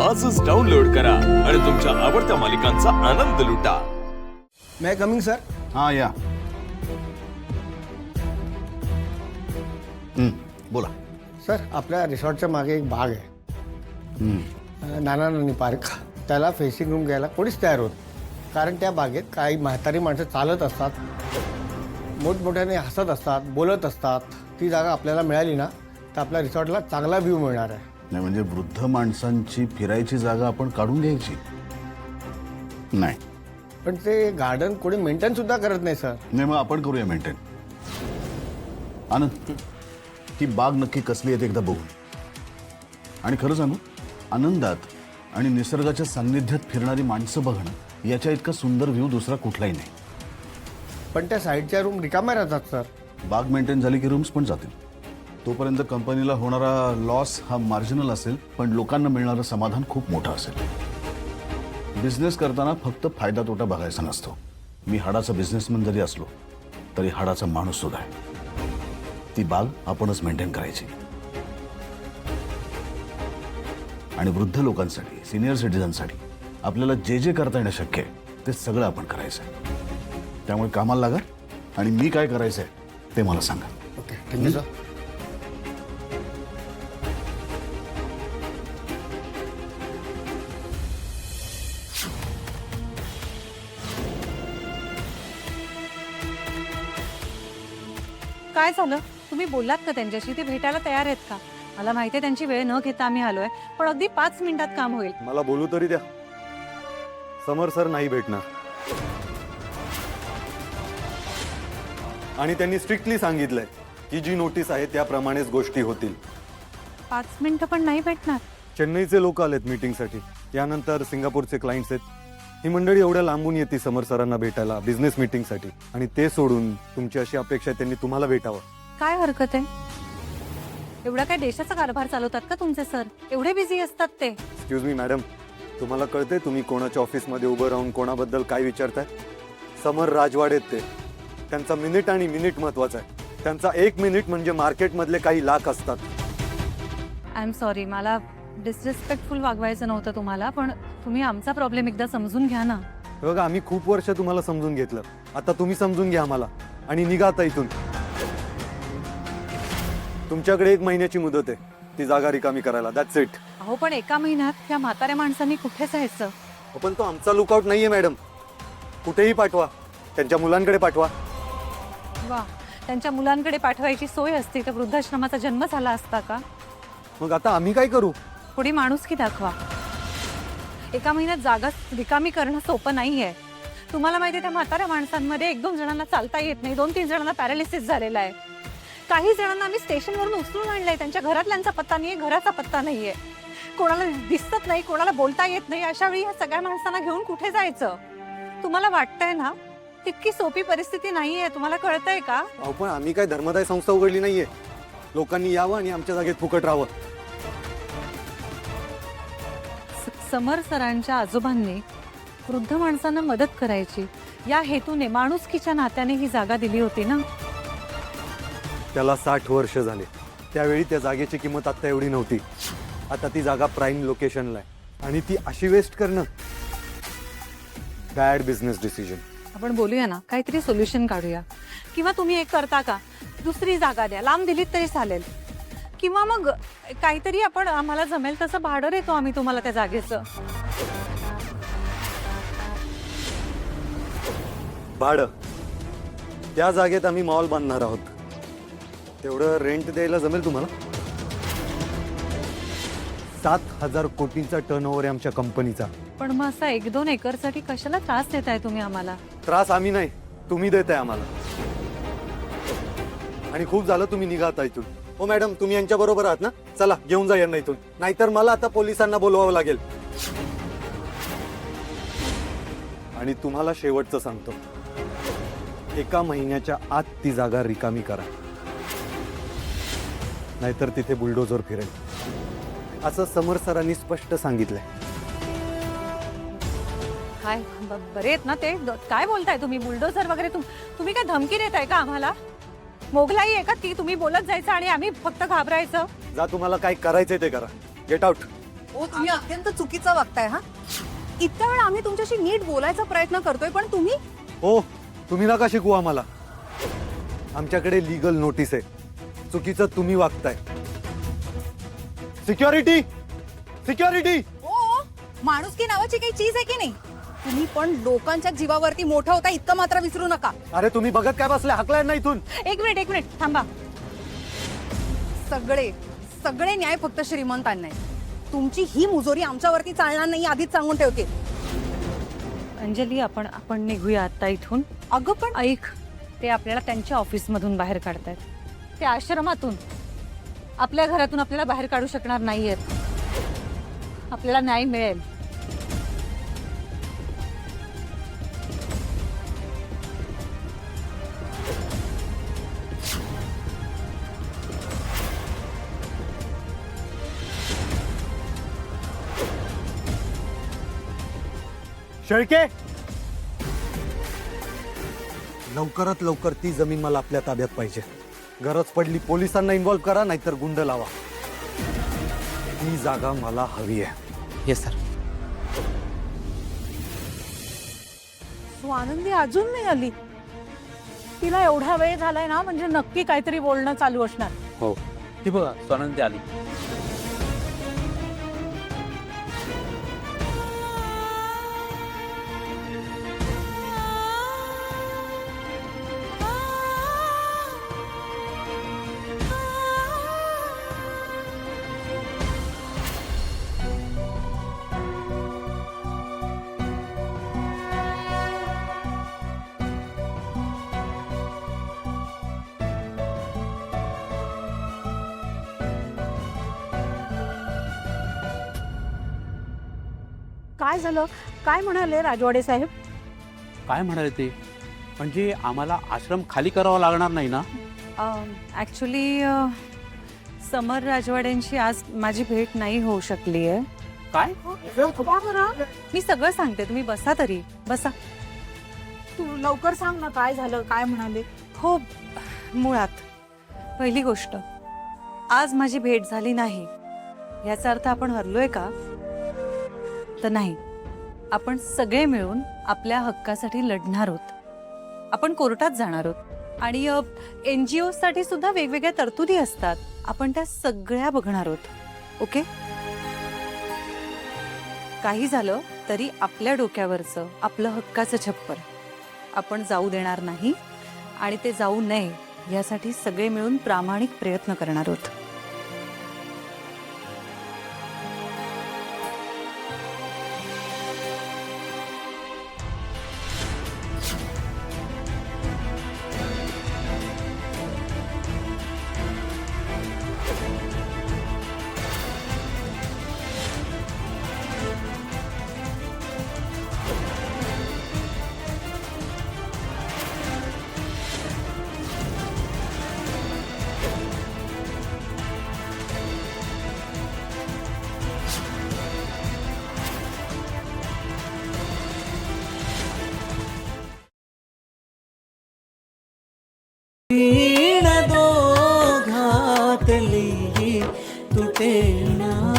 आजच डाउनलोड करा आणि तुमच्या आवडत्या मालिकांचा आनंद लुटा। मैं कमिंग सर। हाँ या बोला सर आपल्या रिसॉर्टच्या मागे एक बाग आहे, नाना नानी पार्क। त्याला फेसिंग रूम घ्यायला कोणीच तयार होत, कारण त्या बागेत काही म्हातारी माणसं चालत असतात, मोठमोठ्याने हसत असतात, बोलत असतात। ती जागा आपल्याला मिळाली ना तर आपल्या रिसॉर्टला चांगला व्ह्यू मिळणार आहे। नाही म्हणजे वृद्ध माणसांची फिरायची जागा आपण काढून घ्यायची नाही, पण ते गार्डन कोणी मेंटेन सुद्धा करत नाही सर। नाही मग आपण करूया मेंटेन। आनंद ती बाग नक्की कसली आहे ते एकदा बघू। आणि खरं सांगू, आनंदात आणि निसर्गाच्या सान्निध्यात फिरणारी माणसं बघणं याच्या इतका सुंदर व्ह्यू दुसरा कुठलाही नाही। पण त्या साईडच्या रूम रिकाम्या राहतात सर। बाग मेंटेन झाली की रूम्स पण जातील। तोपर्यंत कंपनीला होणारा लॉस हा मार्जिनल असेल, पण लोकांना मिळणारं समाधान खूप मोठं असेल। बिझनेस करताना फक्त फायदा तोटा बघायचा नसतो। मी हाडाचा बिझनेसमॅन जरी असलो तरी हाडाचा माणूस सुद्धा आहे। ती बाग आपणच मेंटेन करायची आणि वृद्ध लोकांसाठी, सिनियर सिटीजनसाठी आपल्याला जे जे करता येणं शक्य आहे ते सगळं आपण करायचं आहे। त्यामुळे कामाला लागा आणि मी काय करायचं आहे ते मला सांगा। Okay, thank you sir. काय झालं? तुम्ही बोललात का त्यांच्याशी? ते भेटायला तयार आहेत का? मला माहिती आहे त्यांची वेळ न घेता आम्ही आलोय, पण अगदी 5 मिनिटात काम होईल। मला बोलू तरी द्या। समर सर नाही भेटणार आणि त्यांनी स्ट्रिक्टली सांगितलंय की जी नोटीस आहे त्याप्रमाणेच गोष्टी होतील। 5 मिनिटं पण नाही भेटणार? चेन्नईचे लोक आलेत मीटिंगसाठी, यानंतर सिंगापूरचे क्लायंट्स आहेत। ही मंडळी एवढ्या लांबून येते समर सरांना भेटायला बिझनेस मीटिंगसाठी, आणि ते सोडून तुमची अशी अपेक्षा आहे त्यांनी तुम्हाला भेटावं। काय हरकत आहे? एवढा काय देशाचा कारभार चालवतात का तुमचे सर? एवढे बिझी असतात ते? एक्सक्यूज मी मॅडम, तुम्हाला कळते तुम्ही कोणाच्या ऑफिसमध्ये उभं राहून कोणाबद्दल काय विचारताय? समर राजवाडेत ते, त्यांचा मिनिट आणि मिनिट महत्वाचा आहे। त्यांचा 1 मिनिट म्हणजे मार्केटमधले काही लाख असतात। आय एम सॉरी, मला डिसरिस्पेक्टफुल वागवायचं नव्हतं तुम्हाला, पण तुम्ही आमचा प्रॉब्लेम एकदा समजून घ्या ना। बघा, आम्ही खूप वर्ष तुम्हाला समजून घेतलं, आता तुम्ही समजून घ्या आम्हाला आणि निघा आता इथून। तुमच्याकडे 1 महिन्याची मुदत आहे ती जागा रिकामी करायला, दॅट्स इट। अहो पण 1 महिन्यात या म्हाताऱ्या माणसांनी कुठे जायचं? पण तो आमचा लुकआउट नाहीये मॅडम, कुठेही पाठवा, त्यांच्या मुलांकडे पाठवा। वा, त्यांच्या मुलांकडे पाठवायची सोय असती तर वृद्धाश्रमाचा जन्म झाला असता का? मग आता आम्ही काय करू? थोडी माणुसकी दाखवा। 1 महिन्यात जागा रिकामी करणं सोपं नाहीये। तुम्हाला माहिती आहे त्या म्हाताऱ्या माणसांमध्ये 1-2 जणांना चालता येत नाही, 2-3 जणांना पॅरालिसिस झालेला आहे। काही जणांना आम्ही स्टेशनवरून उचलून आणलंय, त्यांच्या घरातल्यांचा पत्ता नाहीये, घराचा पत्ता नाहीये, कोणाला दिसत नाही, कोणाला बोलता येत नाही। अशा वेळी ह्या सगळ्या माणसांना घेऊन कुठे जायचं? तुम्हाला वाटतंय ना तितकी सोपी परिस्थिती नाहीये, तुम्हाला कळतंय का? अहो पण आम्ही काय धर्मदाय संस्था उघडली नाहीये, लोकांनी यावं आणि आमच्या जागेत फुकट राहावं। समर सरांच्या आजोबांनी वृद्ध माणसांना मदत करायची या हेतूने, माणुसकीच्या नात्याने ही जागा दिली होती ना। त्याला 60 वर्ष झाले, त्यावेळी त्या जागेची किंमत आता एवढी नव्हती। आता ती जागा प्राईम लोकेशनला आहे आणि ती अशी वेस्ट करणं बॅड बिझनेस डिसिजन। आपण बोलूया ना, काहीतरी सोल्युशन काढूया। किंवा तुम्ही एक करता का, दुसरी जागा द्या, लांब दिलीत तरी चालेल, किंवा मग काहीतरी आपण आम्हाला जमेल तसं भाडं देतो आम्ही तुम्हाला त्या जागेचं। भाडं? त्या जागेत आम्ही मॉल बांधणार आहोत, तेवढं रेंट द्यायला जमेल तुम्हाला? 7,000 कोटींचा टर्नओव्हर आहे आमच्या कंपनीचा। पण मग असा 1-2 एकरसाठी कशाला त्रास देताय तुम्ही आम्हाला? त्रास आम्ही नाही, तुम्ही देताय आम्हाला। आणि खूप झालं, तुम्ही निघा आता इथून। हो मॅडम, तुम्ही यांच्या बरोबर आहात ना? चला घेऊन जा यांना इथून, नाहीतर मला आता पोलिसांना बोलवावं लागेल। आणि तुम्हाला शेवटचं सांगतो, 1 महिन्याच्या आत ती जागा रिकामी करा, नाहीतर तिथे बुलडोझर फिरेल, असं समर सरांनी स्पष्ट सांगितलंय। काय बरे आहेत ना ते? काय बोलताय तुम्ही? बुलडोझर वगैरे? तुम्ही काय धमकी देताय का आम्हाला? मोगलाई आहे का ती? तुम्ही बोलत जायचं आणि आम्ही फक्त घाबरायचं? जा, तुम्हाला काय करायचंय ते करा, गेट आउट। ओ तुम्ही अत्यंत चुकीचं वागताय हा. इतक्या वेळ आम्ही तुमच्याशी नीट बोलायचा प्रयत्न करतोय पण तुम्ही हो, तुम्ही नका शिकू आम्हाला. आमच्याकडे लीगल नोटीस आहे. चुकीचं तुम्ही वागताय. Security, security. ओ माणुसकी नावाची काही चीज आहे की नाही? तुम्ही पण लोकांच्या जीवावरती मोठा होता इतकं मात्र विसरू नका. अरे तुम्ही बघत काय बसले? हाकलाय ना इथून. एक मिनिट थांबा. सगळे सगळे न्याय फक्त श्रीमंतांना आहे. तुमची ही मुजोरी आमच्यावरती चालणार नाही आधीच सांगून ठेवते. अंजली आपण निघूया आता इथून. अगं पण ऐक, ते आपल्याला त्यांच्या ऑफिसमधून बाहेर काढतायत. ते आश्रमातून आपल्या घरातून आपल्याला बाहेर काढू शकणार नाहीयेत. आपल्याला न्याय मिळेल. शेळके, लवकरात लवकर ती जमीन मला आपल्या ताब्यात पाहिजे. गरज पडली पोलिसांना इन्व्हॉल्व करा, नाहीतर गुंड लावा. ती जागा मला हवी आहे. Yes sir. आनंदी अजून नाही आली. तिला एवढा वेळ झालाय ना, म्हणजे नक्की काहीतरी बोलणं चालू असणार. हो, ती बघा स्वानंदी आली. काय झालं? काय म्हणाले राजवाडे साहेब? काय म्हणाले ते? म्हणजे आम्हाला आश्रम खाली करावा लागणार नाही ना? ऍक्च्युली समर राजवाड्यांशी आज माझी भेट नाही होऊ शकली आहे. काय? मी सगळं सांगते, तुम्ही बसा तरी. बसा. तू लवकर सांग ना, काय झालं, काय म्हणाले? हो, मुळात पहिली गोष्ट, आज माझी भेट झाली नाही याचा अर्थ आपण हरलोय का? तर नाही. आपण सगळे मिळून आपल्या हक्कासाठी लढणार आहोत. आपण कोर्टात जाणार आहोत आणि NGO साठी सुद्धा वेगवेगळ्या तरतुदी असतात. आपण त्या सगळ्या बघणार आहोत. ओके? काही झालं तरी आपल्या डोक्यावरचं आपलं हक्काचं छप्पर आपण जाऊ देणार नाही आणि ते जाऊ नये यासाठी सगळे मिळून प्रामाणिक प्रयत्न करणार आहोत. वीण दोघातली तुटे ना